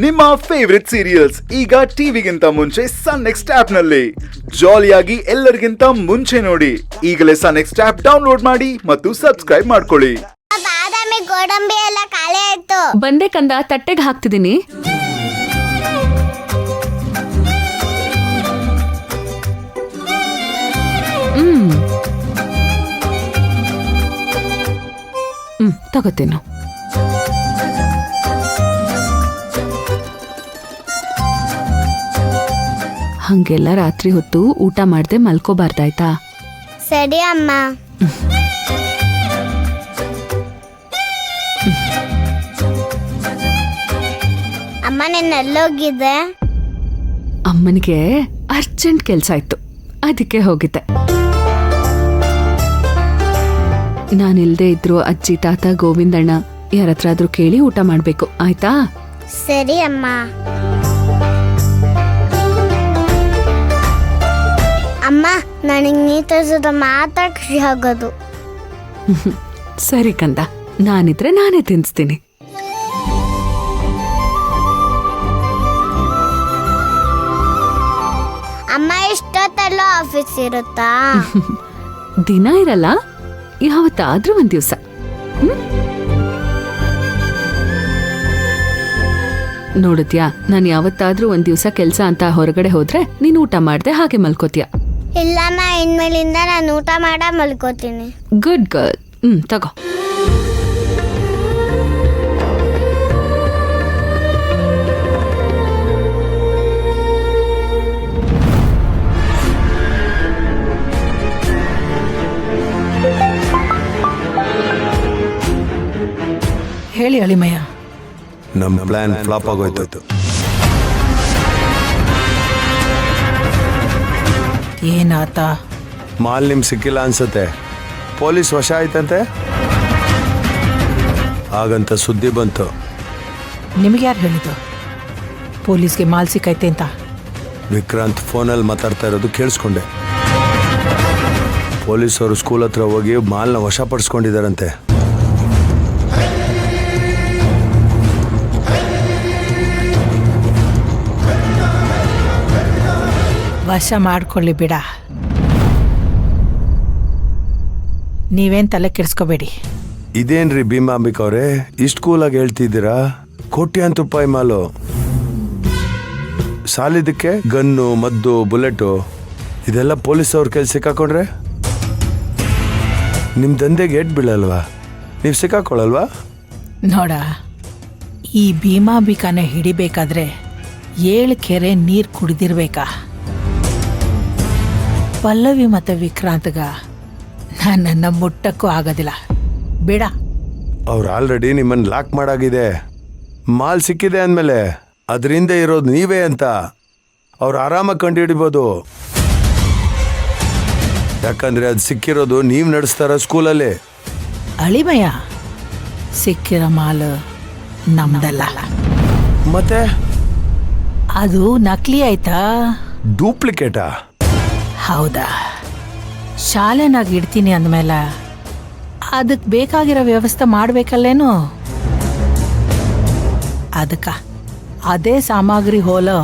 ನಿಮ್ಮ favourite serials ಈಗ ಟಿವಿಗಿಂತ ಮುಂಚೆ ಸನ್ ನೆಕ್ಸ್ಟ್ ಆಪ್ ನಲ್ಲಿ ಜಾಲಿಯಾಗಿ ಎಲ್ಲರಿಗಿಂತ ಮುಂಚೆ ನೋಡಿ. ಈಗಲೇ ಸನ್ ನೆಕ್ಸ್ಟ್ ಆಪ್ ಡೌನ್ಲೋಡ್ ಮಾಡಿ ಮತ್ತು ಸಬ್ಸ್ಕ್ರೈಬ್ ಮಾಡ್ಕೊಳ್ಳಿ. ಬಾದಾಮಿ ಗೋಡಂಬಿ ಎಲ್ಲ ಖಾಲಿ ಆಯ್ತು. ಬಂದೆ ಕಂದ, ತಟ್ಟೆಗೆ ಹಾಕ್ತಿದ್ದೀನಿ. ತಗೋತೇನು. ಹಂಗೆಲ್ಲ ರಾತ್ರಿ ಹೊತ್ತು ಊಟ ಮಾಡ್ದೆ ಮಲ್ಕೋಬಾರ್ದಾಯ್ತಾ? ಸರಿ ಅಮ್ಮ. ಅಮ್ಮ ನೆಲ್ಲೋಗಿದ್ದೆ? ಅಮ್ಮನಿಗೆ ಅರ್ಜೆಂಟ್ ಕೆಲ್ಸ ಇತ್ತು, ಅದಕ್ಕೆ ಹೋಗಿದ್ದೆ. ನಾನಿಲ್ದೇ ಇದ್ರು ಅಜ್ಜಿ, ತಾತ, ಗೋವಿಂದಣ್ಣ ಯಾರತ್ರಾದ್ರೂ ಕೇಳಿ ಊಟ ಮಾಡ್ಬೇಕು, ಆಯ್ತಾ? ಸರಿ ಅಮ್ಮ. ಅಮ್ಮ, ನನಗೆ ನೀತ ಜೊತೆ ಮಾತಾಡ ಖುಷಿ ಆಗೋದು. ಸರಿ ಕಂದ, ನಾನಿದ್ರೆ ನಾನೇ ತಿನ್ಸ್ತೀನಿ. ಅಮ್ಮ ಇಷ್ಟೊತ್ತೆಲ್ಲ ಆಫೀಸ್ ಇರುತ್ತಾ? ದಿನ ಇರಲ್ಲ, ಯಾವತ್ತಾದ್ರೂ ಒಂದ್ ದಿವ್ಸ. ನೋಡುತ್ಯಾ, ನಾನು ಯಾವತ್ತಾದ್ರೂ ಒಂದ್ ದಿವ್ಸ ಕೆಲ್ಸ ಅಂತ ಹೊರಗಡೆ ಹೋದ್ರೆ ನೀನ್ ಊಟ ಮಾಡ್ದೆ ಹಾಗೆ ಮಲ್ಕೋತೀಯ. ಇಲ್ಲಮ್ಮ, ಇನ್ಮೇಲಿಂದ ನಾನು ಊಟ ಮಾಡ ಮಲ್ಕೋತೀನಿ. Good girl. ತಗೋ. ಹೇಳಿ ಅಳಿಮಯ್ಯ. ನಮ್ಮ ಪ್ಲಾನ್ ಫ್ಲಾಪ್ ಆಗೋಯ್ತು. ಏನಾತ? ಮಾಲ್ ನಿಮ್ ಸಿಕ್ಕಿಲ್ಲ ಅನ್ಸತ್ತೆ, ಪೊಲೀಸ್ ವಶ ಆಯ್ತಂತೆ. ಹಾಗಂತ ಸುದ್ದಿ ಬಂತು. ನಿಮ್ಗೆ ಯಾರು ಹೇಳಿದ್ದು ಪೊಲೀಸ್ಗೆ ಮಾಲ್ ಸಿಕ್ಕೈತೆ ಅಂತ? ವಿಕ್ರಾಂತ್ ಫೋನಲ್ಲಿ ಮಾತಾಡ್ತಾ ಇರೋದು ಕೇಳಿಸ್ಕೊಂಡೆ. ಪೊಲೀಸರು ಸ್ಕೂಲ್ ಹತ್ರ ಹೋಗಿ ಮಾಲ್ನ ವಶಪಡಿಸ್ಕೊಂಡಿದಾರಂತೆ. ವಶ ಮಾಡ್ಕೊಳ್ಳಿ ಬಿಡ, ನೀವೇನ್ ತಲೆ ಕೆಡಿಸ್ಕೋಬೇಡಿ. ಇದೇನ್ರಿ ಭೀಮಾಂಬಿಕ್ ಅವರೇ, ಇಷ್ಟು ಕೂಲಾಗಿ ಹೇಳ್ತಿದ್ದೀರಾ? ಕೋಟ್ಯಾಂತರ ರೂಪಾಯಿ ಮಾಲು, ಸಾಲಿದಕ್ಕೆ ಗನ್ನು, ಮದ್ದು, ಬುಲೆಟು ಇದೆಲ್ಲ ಪೊಲೀಸ್ ಅವ್ರ ಕೈಲಿ ಸಿಕ್ಕಾಕೊಂಡ್ರೆ ನಿಮ್ಮ ದಂಧೆಗೆ ಏಟ್ ಬೀಳಲ್ವಾ? ನೀವು ಸಿಕ್ಕಾಕೊಳ್ಳಲ್ವಾ? ನೋಡ, ಈ ಭೀಮಾಂಬಿಕಾನೆ ಹಿಡಿಬೇಕಾದ್ರೆ 7 ಕೆರೆ ನೀರು ಕುಡಿದಿರ್ಬೇಕಾ? ಪಲ್ಲವಿ ಮತ್ತು ವಿಕ್ರಾಂತ್ಗ ನನ್ನನ್ನು ಮುಟ್ಟಕ್ಕೂ ಆಗೋದಿಲ್ಲ, ಬೇಡ. ಅವ್ರು ಆಲ್ರೆಡಿ ನಿಮ್ಮನ್ನು ಲಾಕ್ ಮಾಡಾಗಿದೆ. ಮಾಲ್ ಸಿಕ್ಕಿದೆ ಅಂದಮೇಲೆ ಅದರಿಂದ ಇರೋದು ನೀವೇ ಅಂತ ಅವ್ರು ಆರಾಮಾಗಿ ಕಂಡು ಹಿಡಿಬೋದು. ಯಾಕಂದ್ರೆ ಅದು ಸಿಕ್ಕಿರೋದು ನೀವು ನಡೆಸ್ತಾರ ಸ್ಕೂಲಲ್ಲಿ. ಅಳಿಮಯ್ಯ, ಸಿಕ್ಕಿರೋ ಮಾಲು ನಮ್ದಲ್ಲ. ಮತ್ತೆ ಅದು ನಕಲಿ ಆಯ್ತಾ? ಡೂಪ್ಲಿಕೇಟಾ? ಹೌದಾ? ಶಾಲೆನಾಗ ಇಡ್ತೀನಿ ಅಂದಮೇಲೆ ಅದಕ್ಕೆ ಬೇಕಾಗಿರೋ ವ್ಯವಸ್ಥೆ ಮಾಡಬೇಕಲ್ಲೇನು? ಅದಕ್ಕೆ ಅದೇ ಸಾಮಗ್ರಿ ಹೋಲೋ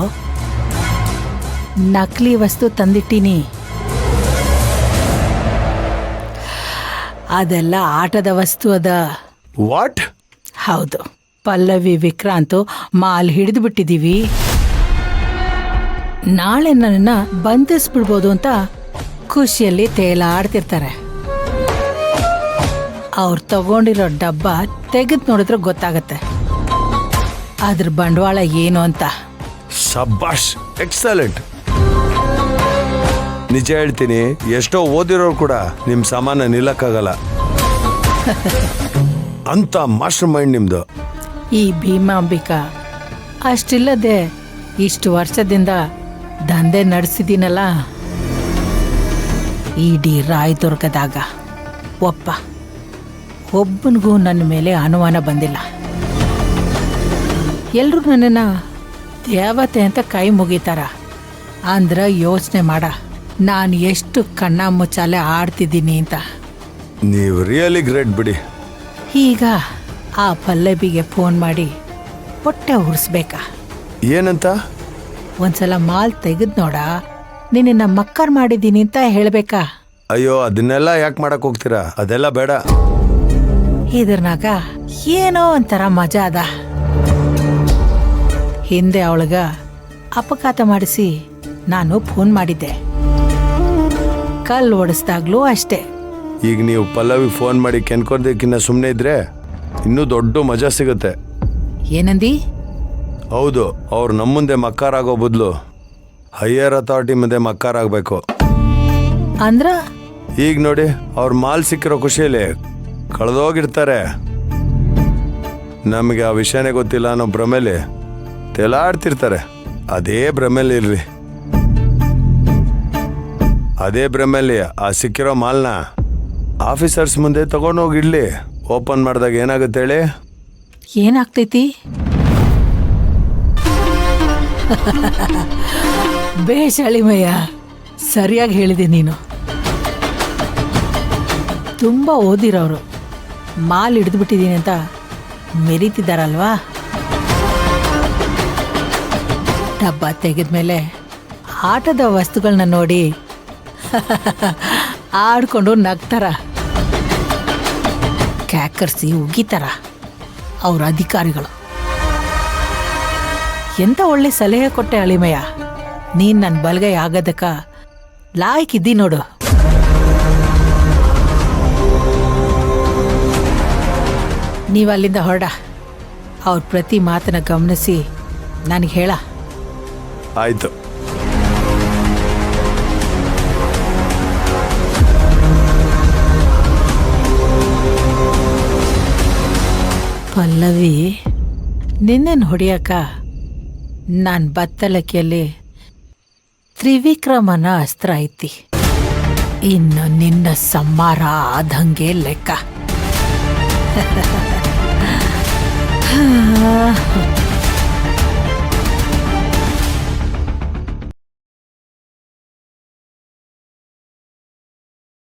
ನಕಲಿ ವಸ್ತು ತಂದಿಟ್ಟೀನಿ. ಅದೆಲ್ಲ ಆಟದ ವಸ್ತು ಅದ. ವಾಟ್? ಹೌದು, ಪಲ್ಲವಿ ವಿಕ್ರಾಂತ್ ಮಾಲ್ ಹಿಡಿದು ಬಿಟ್ಟಿದ್ದೀವಿ. ನಾಳೆ ನನ್ನ ಬಂಧಿಸ್ಬಿಡ್ಬೋದು ಅಂತ ಖುಷಿಯಲ್ಲಿ ತೇಲಾಡ್ತಿರ್ತಾರೆ. ಅವ್ರು ತಗೊಂಡಿರೋ ಡಬ್ಬ ತೆಗೆದು ನೋಡಿದ್ರೆ ಗೊತ್ತಾಗತ್ತೆ ಅದ್ರ ಬಂಡವಾಳ ಏನು ಅಂತ. ಶಬ್ಬಾಷ್, ಎಕ್ಸಲೆಂಟ್. ನಿಜ ಹೇಳ್ತೀನಿ, ಎಷ್ಟೋ ಓದಿರೋರು ಕೂಡ ನಿಮ್ಮ ಸಾಮಾನ ನಿಲ್ಲಕ್ಕಾಗಲ್ಲ. ಅಂತ ಮಾಸ್ಟರ್ ಮೈಂಡ್ ನಿಮ್ದು. ಈ ಭೀಮಾಂಬಿಕಾ ಅಷ್ಟಿಲ್ಲದೆ ಇಷ್ಟು ವರ್ಷದಿಂದ ದಂಧೆ ನಡೆಸಿದ್ದೀನಲ್ಲ. ಇಡೀ ರಾಯದುರ್ಗದಾಗ ಒಬ್ಬನಿಗೂ ನನ್ನ ಮೇಲೆ ಅನುಮಾನ ಬಂದಿಲ್ಲ. ಎಲ್ಲರೂ ನನ್ನನ್ನು ದೇವತೆ ಅಂತ ಕೈ ಮುಗಿತಾರ. ಅಂದ್ರೆ ಯೋಚನೆ ಮಾಡ, ನಾನು ಎಷ್ಟು ಕಣ್ಣ ಮುಚ್ಚಾಲೆ ಆಡ್ತಿದ್ದೀನಿ ಅಂತ. ನೀವು ರಿಯಲಿ ಗ್ರೇಟ್ ಬಿಡಿ. ಈಗ ಆ ಪಲ್ಲವಿಗೆ ಫೋನ್ ಮಾಡಿ ಹೊಟ್ಟೆ ಉರಿಸ್ಬೇಕಾ? ಏನಂತ? ಒಂದ್ಸಲ ಮಾಲ್ ತೆಗೆದ್ ನೋಡ, ನಿನ್ನ ಮಕ್ಕರ್ ಮಾಡಿದ್ದೀನಿ ಅಂತ ಹೇಳ್ಬೇಕಾ? ಅಯ್ಯೋ ಅದನ್ನೆಲ್ಲ ಯಾಕೆ ಮಾಡಕ್ ಹೋಗ್ತೀರಾ? ಅದೆಲ್ಲ ಬೇಡ. ಇದ್ರನಾಗ ಏನೋ ಒಂಥರ ಮಜಾ ಅದ. ಹಿಂದೆ ಅವಳಗ ಅಪಘಾತ ಮಾಡಿಸಿ ನಾನು ಫೋನ್ ಮಾಡಿದ್ದೆ. ಕಲ್ಲು ಓಡಿಸ್ದಾಗ್ಲೂ ಅಷ್ಟೇ. ಈಗ ನೀವು ಪಲ್ಲವಿ ಫೋನ್ ಮಾಡಿ ಕೆನ್ಕೋದಕ್ಕಿನ್ನ ಸುಮ್ಮನೆ ಇದ್ರೆ ಇನ್ನೂ ದೊಡ್ಡ ಮಜಾ ಸಿಗುತ್ತೆ. ಏನಂದಿ? ಹೌದು, ಅವ್ರು ನಮ್ಮ ಮುಂದೆ ಮಕ್ಕಾರಾಗೋ ಬದಲು ಹೈಯರ್ ಅಥಾರಿಟಿ ಮುಂದೆ ಮಕ್ಕಾರಾಗಬೇಕು. ಅಂದ್ರ ಈಗ ನೋಡಿ, ಅವ್ರ ಮಾಲ್ ಸಿಕ್ಕಿರೋ ಖುಷಿಯಲ್ಲಿ ಕಳೆದೋಗಿರ್ತಾರೆ. ನಮಗೆ ಆ ವಿಷಯನೇ ಗೊತ್ತಿಲ್ಲ ಅನ್ನೋ ಭ್ರಮೇಲಿ ತೆಲಾಡ್ತಿರ್ತಾರೆ. ಅದೇ ಭ್ರಮೇಲಿ ಇರ್ರಿ. ಅದೇ ಭ್ರಮೇಲಿ ಆ ಸಿಕ್ಕಿರೋ ಮಾಲ್ನ ಆಫೀಸರ್ಸ್ ಮುಂದೆ ತಗೊಂಡೋಗಿಡ್ಲಿ. ಓಪನ್ ಮಾಡಿದಾಗ ಏನಾಗುತ್ತೆ ಹೇಳಿ? ಏನಾಗ್ತೈತಿ? ಬೇಷ್ ಅಳಿಮಯ್ಯ, ಸರಿಯಾಗಿ ಹೇಳಿದೆ ನೀನು. ತುಂಬ ಓದಿರೋರು ಮಾಲ್ ಹಿಡಿದ್ಬಿಟ್ಟಿದ್ದೀನಿ ಅಂತ ಮೆರೀತಿದ್ದಾರಲ್ವಾ? ಡಬ್ಬ ತೆಗೆದ್ಮೇಲೆ ಆಟದ ವಸ್ತುಗಳನ್ನ ನೋಡಿ ಆಡ್ಕೊಂಡು ನಗ್ತಾರ, ಕ್ಯಾಕರ್ಸಿ ಉಗಿತಾರ ಅವ್ರ ಅಧಿಕಾರಿಗಳು. ಎಂತ ಒಳ್ಳೆ ಸಲಹೆ ಕೊಟ್ಟೆ ಅಳಿಮಯ್ಯ. ನೀನ್ ನನ್ನ ಬಲಗೈ ಆಗೋದಕ್ಕ ಲಾಯ್ಕಿದ್ದಿ ನೋಡು. ನೀವು ಅಲ್ಲಿಂದ ಹೊರಡ. ಅವ್ರ ಪ್ರತಿ ಮಾತನ್ನ ಗಮನಿಸಿ ನನಗೆ ಹೇಳ. ಆಯ್ತು. ಪಲ್ಲವಿ, ನಿನ್ನೇನು ಹೊಡಿಯಕ್ಕ ನಾನು ಬತ್ತಲಕ್ಕಿಯಲ್ಲಿ ತ್ರಿವಿಕ್ರಮನ ಅಸ್ತ್ರ ಐತಿ. ಇನ್ನು ನಿನ್ನ ಸಂಹಾರ ಆದಂಗೆ ಲೆಕ್ಕ.